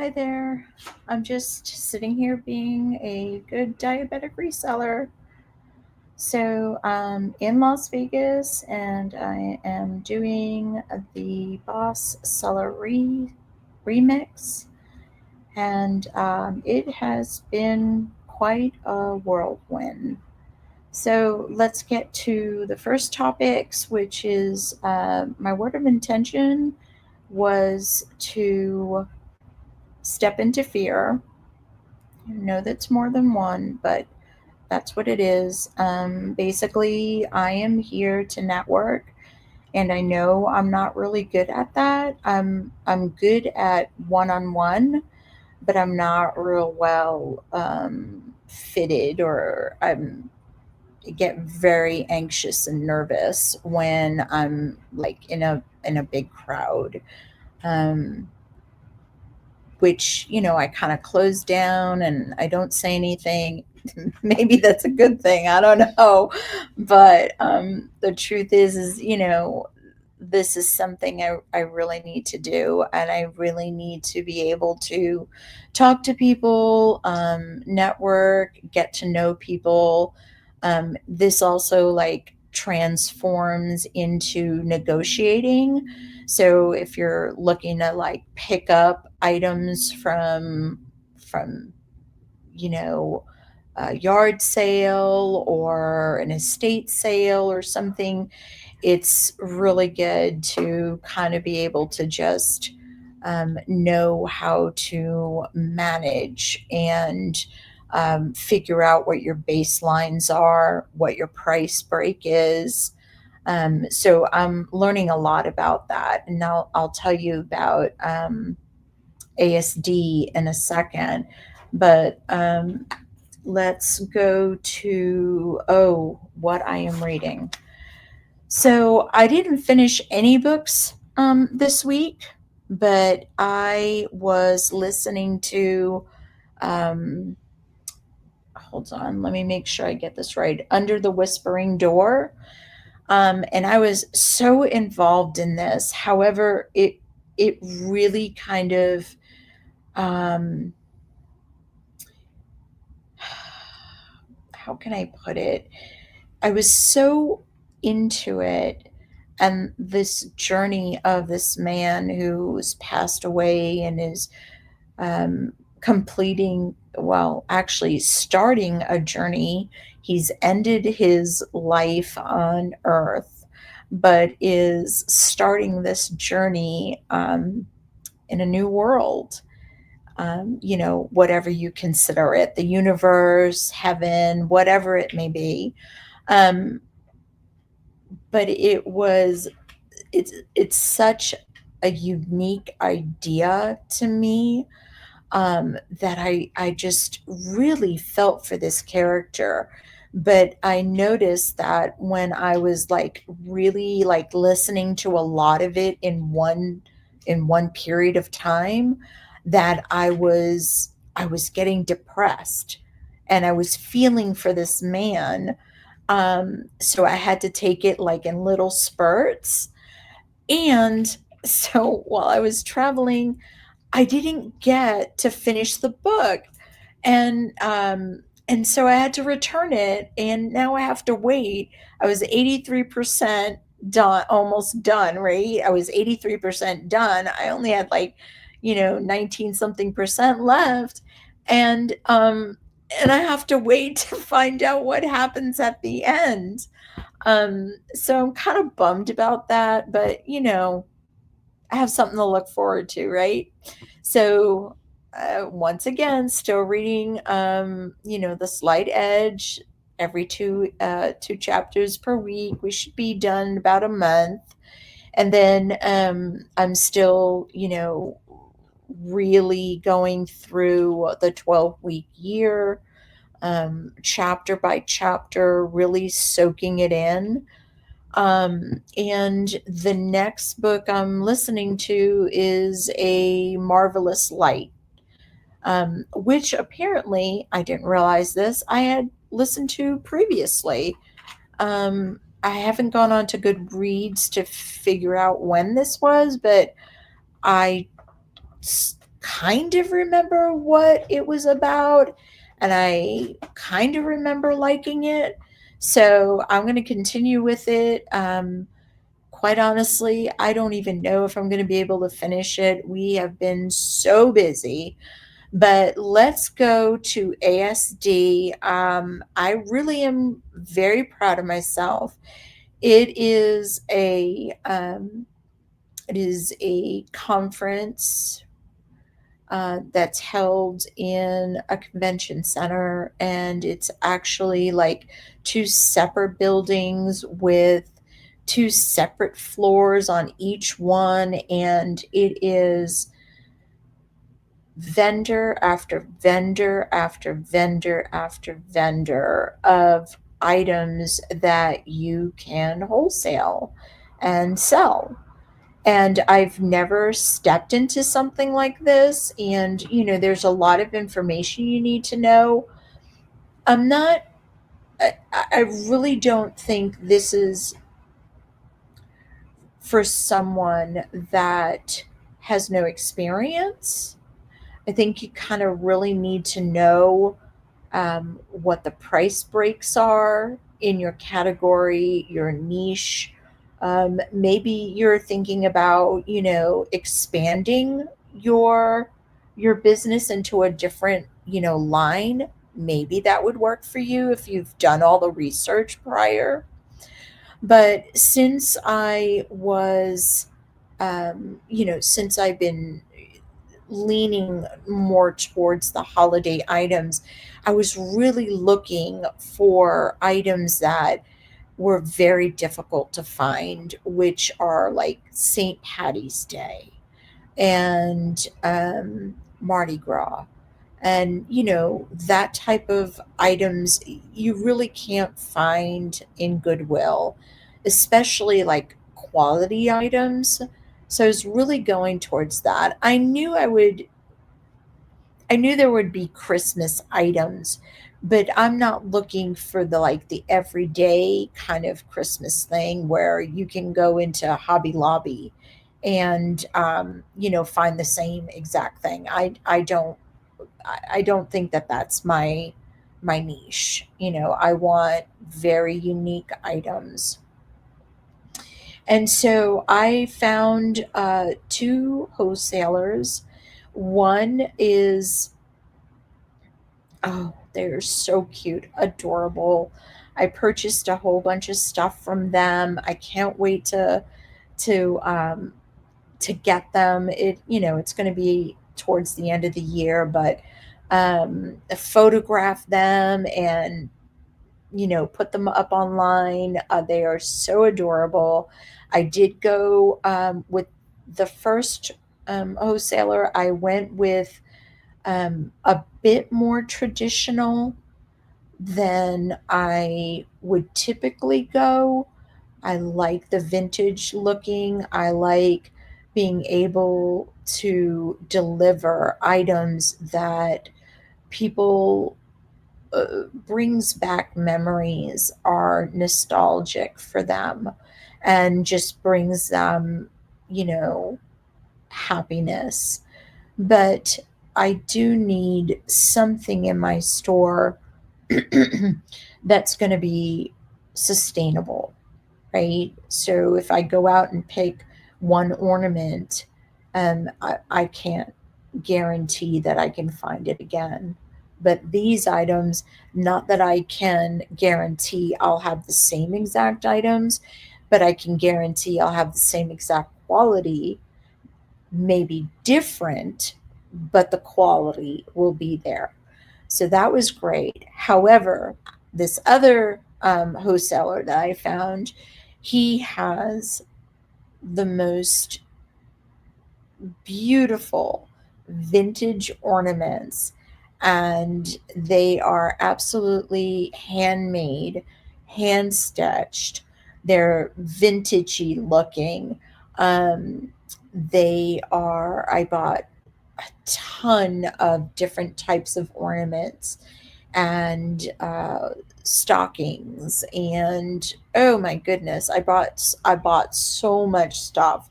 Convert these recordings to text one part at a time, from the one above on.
Hi there. I'm just sitting here being a good diabetic reseller. So I'm in Las Vegas and I am doing the Boss Seller remix. And it has been quite a whirlwind. So let's get to the first topics, which is my word of intention was to step into fear. I know that's more than one, but that's what it is. Basically, I am here to network, and I know I'm not really good at that. I'm good at one-on-one, but I'm not real well fitted, or I get very anxious and nervous when I'm like in a big crowd. Um, which I kind of close down and I don't say anything. Maybe that's a good thing. I don't know, but the truth is this is something I really need to do, and I really need to be able to talk to people, network, get to know people. This also like transforms into negotiating. So if you're looking to like pick up items from you know a yard sale or an estate sale or something, it's really good to kind of be able to just know how to manage and figure out what your baselines are, what your price break is. So I'm learning a lot about that, and I'll tell you about ASD in a second. But let's go to what I am reading. So I didn't finish any books this week, but I was listening to. Um, Hold on, let me make sure I get this right. Under the Whispering Door. And I was so involved in this. However, it really kind of um, how can I put it? I was so into it, and this journey of this man who's passed away and is um, completing, well, actually starting a journey. He's ended his life on Earth, but is starting this journey in a new world. Whatever you consider it, the universe, heaven, whatever it may be. Um, but it's such a unique idea to me, that I just really felt for this character. But I noticed that when I was like really like listening to a lot of it in one period of time, that I was getting depressed, and I was feeling for this man. So I had to take it like in little spurts. And so while I was traveling, I didn't get to finish the book, and so I had to return it, and now I have to wait. I was 83% done, almost done, right? I was 83% done. I only had like 19 something percent left, and I have to wait to find out what happens at the end. So I'm kind of bummed about that, but I have something to look forward to, right? So, once again, still reading, The Slight Edge, every two chapters per week. We should be done in about a month, and then I'm still, really going through the 12-week year, chapter by chapter, really soaking it in. And the next book I'm listening to is A Marvelous Light, which apparently, I didn't realize this, I had listened to previously. I haven't gone on to Goodreads to figure out when this was, but I kind of remember what it was about, and I kind of remember liking it. So I'm going to continue with it. Quite honestly, I don't even know if I'm going to be able to finish it. We have been so busy. But let's go to ASD. I really am very proud of myself. It is a conference that's held in a convention center, and it's actually like two separate buildings with two separate floors on each one, and it is vendor after vendor after vendor after vendor of items that you can wholesale and sell. And I've never stepped into something like this. And, there's a lot of information you need to know. I'm not, I really don't think this is for someone that has no experience. I think you kind of really need to know what the price breaks are in your category, your niche. Maybe you're thinking about, expanding your business into a different, line. Maybe that would work for you if you've done all the research prior. But since I've been leaning more towards the holiday items, I was really looking for items that were very difficult to find, which are like St. Patty's Day and Mardi Gras. And, that type of items you really can't find in Goodwill, especially like quality items. So I was really going towards that. I knew there would be Christmas items, but I'm not looking for the everyday kind of Christmas thing where you can go into Hobby Lobby and find the same exact thing. I don't think that that's my niche. I want very unique items. And so I found two wholesalers. One is, oh, they're so cute, adorable. I purchased a whole bunch of stuff from them. I can't wait to um, to get them. It's going to be towards the end of the year, but photograph them and put them up online. They are so adorable. I did go with the first wholesaler. I went with a bit more traditional than I would typically go. I like the vintage looking. I like being able to deliver items that people brings back memories, are nostalgic for them, and just brings them, you know, happiness. But I do need something in my store that's going to be sustainable, right? So if I go out and pick one ornament, I can't guarantee that I can find it again. But these items, not that I can guarantee I'll have the same exact items, but I can guarantee I'll have the same exact quality, maybe different, but the quality will be there. So that was great. However, this other wholesaler that I found, he has the most beautiful vintage ornaments, and they are absolutely handmade, hand stitched. They're vintagey looking. I bought a ton of different types of ornaments and stockings, and oh my goodness, I bought so much stuff.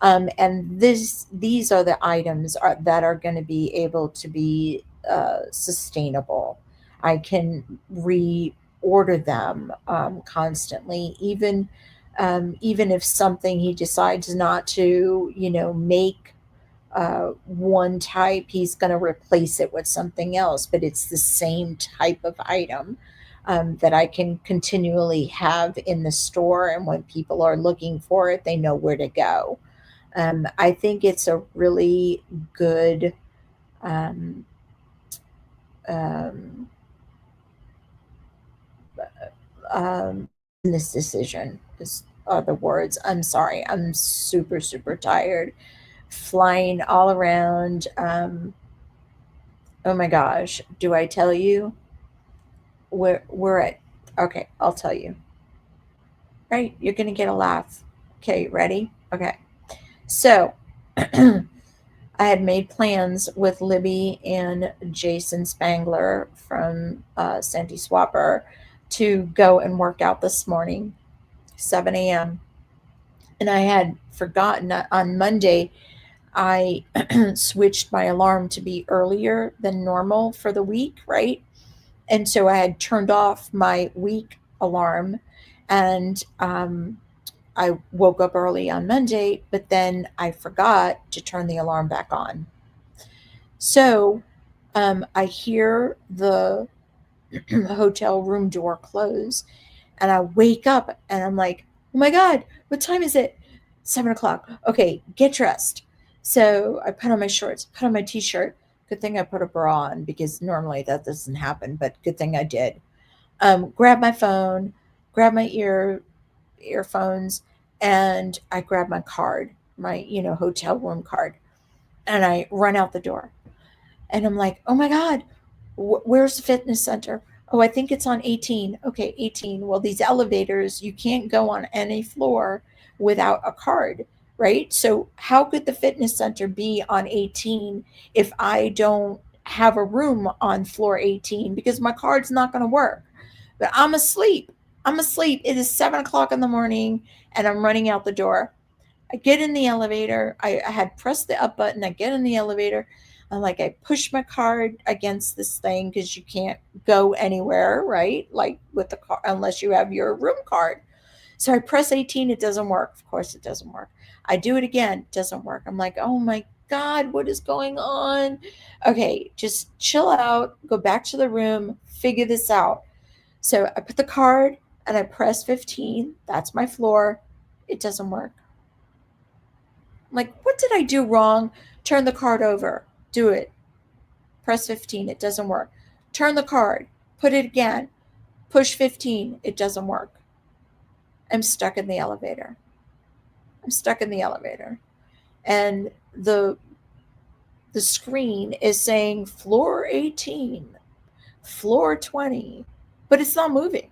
And these are the items that are going to be able to be sustainable. I can reorder them constantly, even if something he decides not to, make one type, he's going to replace it with something else, but it's the same type of item that I can continually have in the store. And when people are looking for it, they know where to go. I think it's a really good um, um, business decision. Is are the words. I'm sorry. I'm super super tired, flying all around. Oh my gosh, do I tell you? We're at, okay, I'll tell you. Right? You're gonna get a laugh. Okay, ready? Okay. So I had made plans with Libby and Jason Spangler from Sandy Swapper to go and work out this morning, 7 a.m. And I had forgotten that on Monday I switched my alarm to be earlier than normal for the week, right? And so I had turned off my week alarm, and I woke up early on Monday, but then I forgot to turn the alarm back on. So I hear the hotel room door close, and I wake up and I'm like, oh my God, what time is it? 7 o'clock. Okay, get dressed. So I put on my shorts, put on my t shirt. Good thing I put a bra on because normally that doesn't happen, but good thing I did. Grab my phone, grab my earphones, and I grab my card, my hotel room card, and I run out the door. And I'm like, oh my God, where's the fitness center? Oh, I think it's on 18. Okay, 18. Well, these elevators, you can't go on any floor without a card, right? So, how could the fitness center be on 18 if I don't have a room on floor 18 because my card's not going to work? But I'm asleep. I'm asleep. It is 7 o'clock in the morning and I'm running out the door. I get in the elevator. I had pressed the up button. I get in the elevator. I'm like, I push my card against this thing because you can't go anywhere, right? Like with the car, unless you have your room card. So I press 18. It doesn't work. Of course, it doesn't work. I do it again. It doesn't work. I'm like, oh my God, what is going on? Okay, just chill out. Go back to the room. Figure this out. So I put the card and I press 15. That's my floor. It doesn't work. I'm like, what did I do wrong? Turn the card over. Do it. Press 15. It doesn't work. Turn the card. Put it again. Push 15. It doesn't work. I'm stuck in the elevator. I'm stuck in the elevator. And the screen is saying floor 18, floor 20, but it's not moving.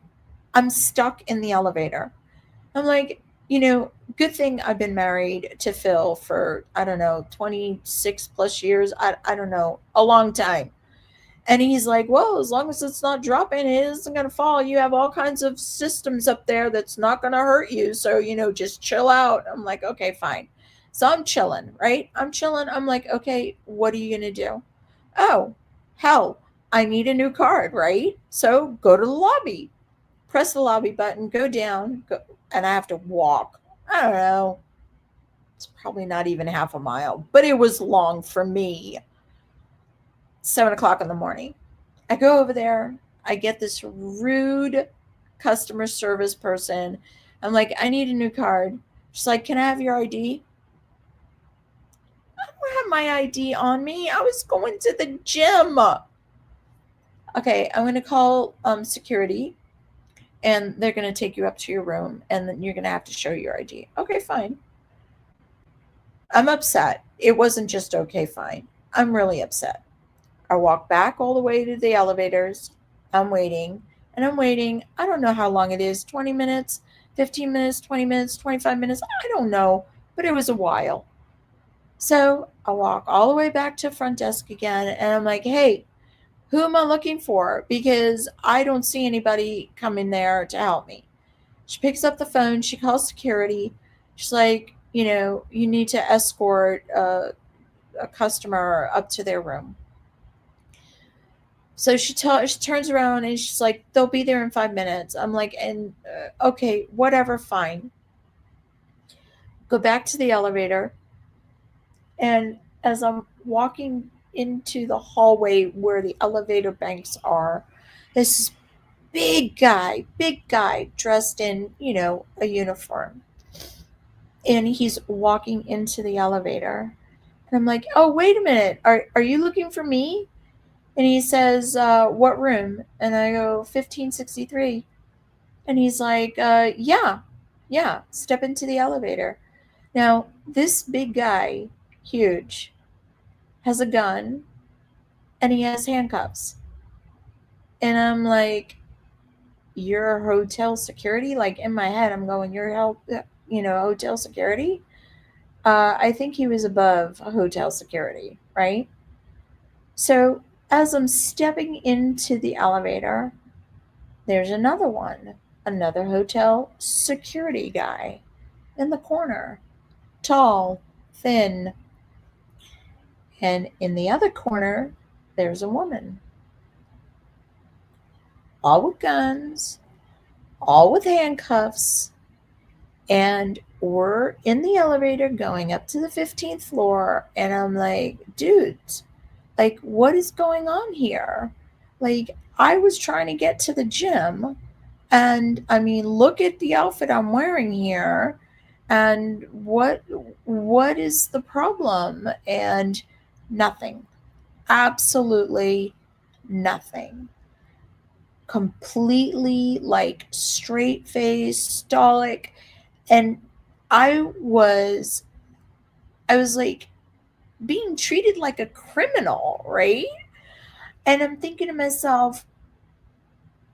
I'm stuck in the elevator. I'm like, good thing I've been married to Phil for, I don't know, 26 plus years. I don't know, a long time. And he's like, well, as long as it's not dropping, it isn't going to fall. You have all kinds of systems up there that's not going to hurt you. So, just chill out. I'm like, okay, fine. So I'm chilling, right? I'm chilling. I'm like, okay, what are you going to do? Oh, hell, I need a new card, right? So go to the lobby, press the lobby button, go down, and I have to walk. I don't know. It's probably not even half a mile, but it was long for me. 7 o'clock in the morning. I go over there. I get this rude customer service person. I'm like, I need a new card. She's like, can I have your ID? I don't have my ID on me. I was going to the gym. Okay, I'm going to call security and they're going to take you up to your room and then you're going to have to show your ID. Okay, fine. I'm upset. It wasn't just okay, fine. I'm really upset. I walk back all the way to the elevators. I'm waiting and I'm waiting. I don't know how long it is, 20 minutes, 15 minutes, 20 minutes, 25 minutes. I don't know, but it was a while. So I walk all the way back to front desk again and I'm like, hey, who am I looking for? Because I don't see anybody coming there to help me. She picks up the phone. She calls security. She's like, you need to escort a customer up to their room. So she turns around and she's like, they'll be there in 5 minutes. I'm like, and okay, whatever, fine. Go back to the elevator. And as I'm walking into the hallway where the elevator banks are, this big guy dressed in, a uniform. And he's walking into the elevator. And I'm like, oh, wait a minute. Are you looking for me? And he says, what room? And I go, 1563. And he's like, yeah, step into the elevator. Now, this big guy, huge, has a gun and he has handcuffs. And I'm like, you're hotel security? Like in my head, I'm going, you're hotel security? I think he was above hotel security, right? So as I'm stepping into the elevator, there's another one, another hotel security guy in the corner, tall, thin. And in the other corner, there's a woman, all with guns, all with handcuffs. And we're in the elevator going up to the 15th floor. And I'm like, dudes, like, what is going on here? Like, I was trying to get to the gym. And I mean, look at the outfit I'm wearing here. And what is the problem? And nothing. Absolutely nothing. Completely like straight face, stoic. And I was I was like being treated like a criminal, right? And I'm thinking to myself,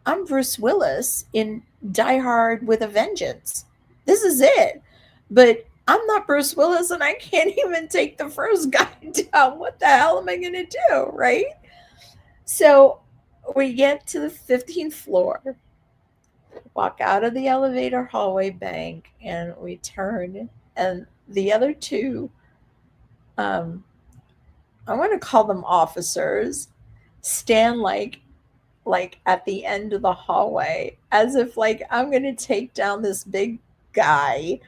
I'm Bruce Willis in Die Hard with a Vengeance. This is it. But I'm not Bruce Willis and I can't even take the first guy down. What the hell am I going to do? Right? So we get to the 15th floor, walk out of the elevator hallway bank, and we turn, and the other two, um, I want to call them officers, stand like at the end of the hallway as if like I'm going to take down this big guy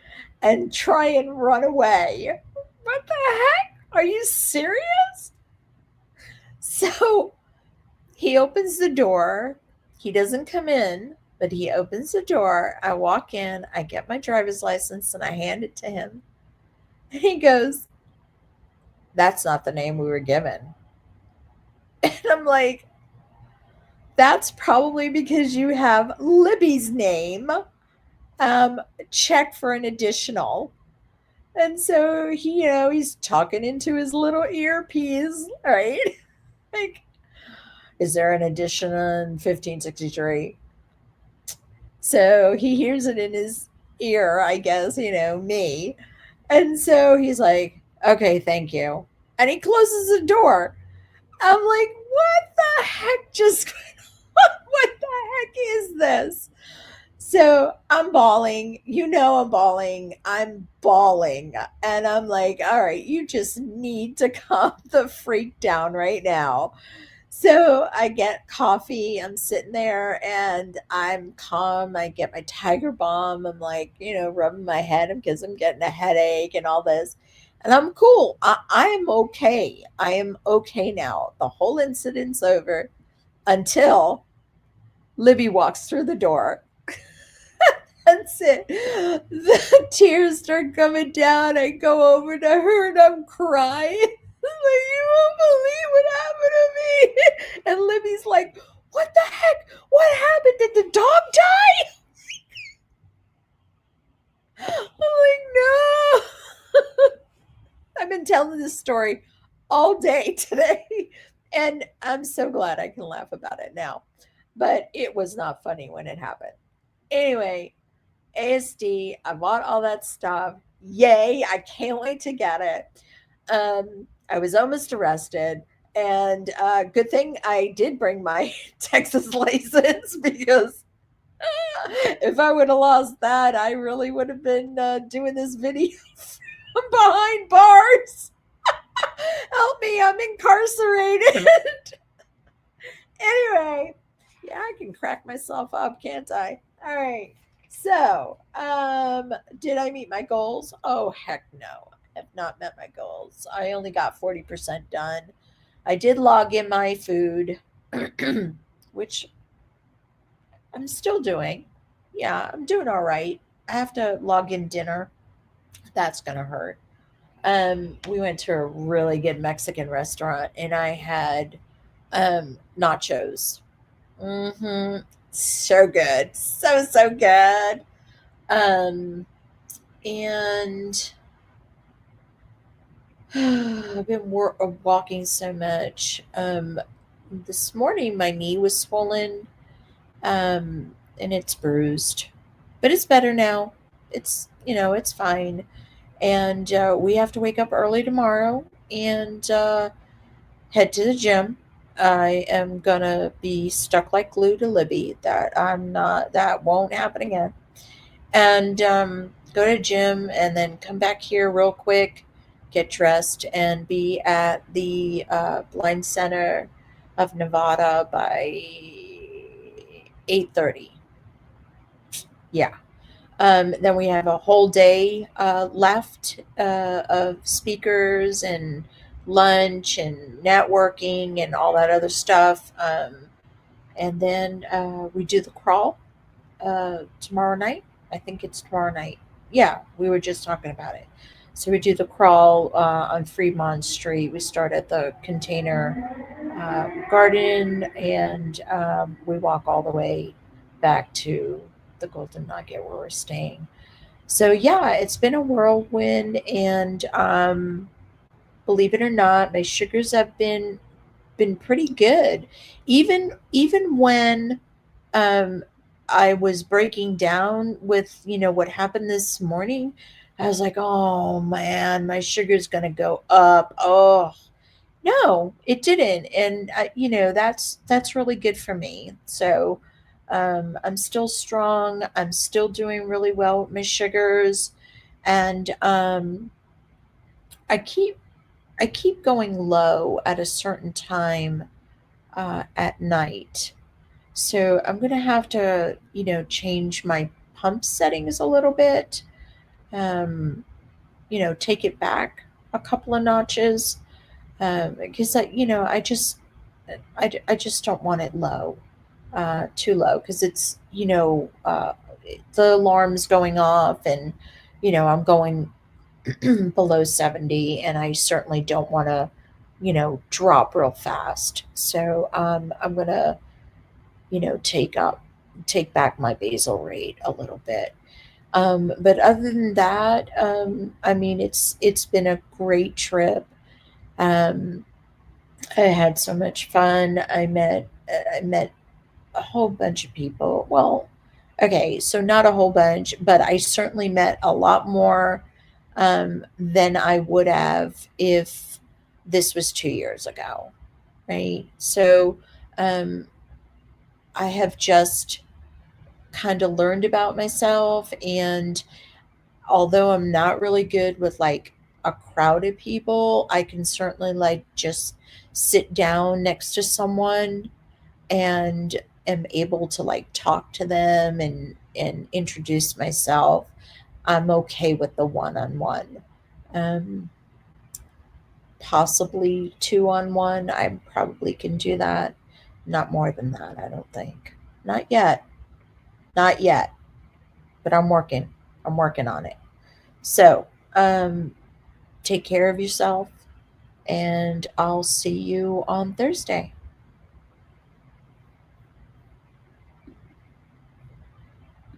and try and run away. What the heck? Are you serious? So he opens the door. He doesn't come in, but he opens the door. I walk in, I get my driver's license, and I hand it to him. And he goes, that's not the name we were given. And I'm like, that's probably because you have Libby's name. Um, check for an additional. And so he, he's talking into his little earpiece, right? Like, is there an addition in 1563? So he hears it in his ear, I guess, me. And so he's like, okay, thank you. And he closes the door. I'm like, what the heck just what the heck is this? So I'm bawling. I'm bawling. I'm bawling. And I'm like, all right, you just need to calm the freak down right now. So I get coffee. I'm sitting there and I'm calm. I get my Tiger Balm. I'm like, rubbing my head because I'm getting a headache and all this. And I'm cool. I am okay. I am okay now. The whole incident's over until Libby walks through the door. That's it. The tears start coming down. I go over to her and I'm crying. I'm like, you won't believe what happened to me. And Libby's like, what the heck? What happened? Did the dog die? I'm like, no. I've been telling this story all day today. And I'm so glad I can laugh about it now. But it was not funny when it happened. Anyway, ASD, I bought all that stuff. Yay, I can't wait to get it. I was almost arrested. And good thing I did bring my Texas license because If I would have lost that, I really would have been doing this video from behind bars. Help me, I'm incarcerated. Anyway, yeah, I can crack myself up, can't I? All right. So, did I meet my goals? Oh, heck no. I have not met my goals. I only got 40% done. I did log in my food, which I'm still doing. Yeah, I'm doing all right. I have to log in dinner. That's going to hurt. We went to a really good Mexican restaurant and I had nachos. Mhm. So good. So, so good. Um, and I've been walking so much. This morning my knee was swollen, and it's bruised, but it's better now. It's fine. And we have to wake up early tomorrow and head to the gym. I am gonna be stuck like glue to Libby. That I'm not. That won't happen again. And go to gym and then come back here real quick, get dressed, and be at the Blind Center of Nevada by 8:30. Yeah. Then we have a whole day left of speakers and lunch and networking and all that other stuff. And then we do the crawl tomorrow night. I think it's tomorrow night. Yeah, we were just talking about it. So we do the crawl on Fremont Street. We start at the container garden and we walk all the way back to the Golden Nugget where we're staying. So yeah, it's been a whirlwind, and believe it or not, my sugars have been pretty good. Even when um, I was breaking down with, what happened this morning, I was like, "Oh man, my sugar's gonna go up." Oh, no, it didn't, and that's really good for me. So, I'm still strong. I'm still doing really well with my sugars, and I keep I keep going low at a certain time at night. So I'm gonna have to, change my pump settings a little bit. Um, take it back a couple of notches because I just don't want it low, too low, because it's the alarm's going off and I'm going below 70, and I certainly don't want to drop real fast. So I'm gonna you know, take up take back my basal rate a little bit. But other than that, I mean, it's been a great trip. Um, I had so much fun. I met a whole bunch of people. Well, okay, so not a whole bunch, but I certainly met a lot more than I would have if this was 2 years ago, right? So um, I have just kind of learned about myself. And although I'm not really good with like a crowd of people, I can certainly like just sit down next to someone and am able to like talk to them and introduce myself. I'm okay with the one-on-one. Um, Possibly two-on-one. I probably can do that. Not more than that, I don't think. Not yet. Not yet. But I'm working. I'm working on it. So, take care of yourself, and I'll see you on Thursday.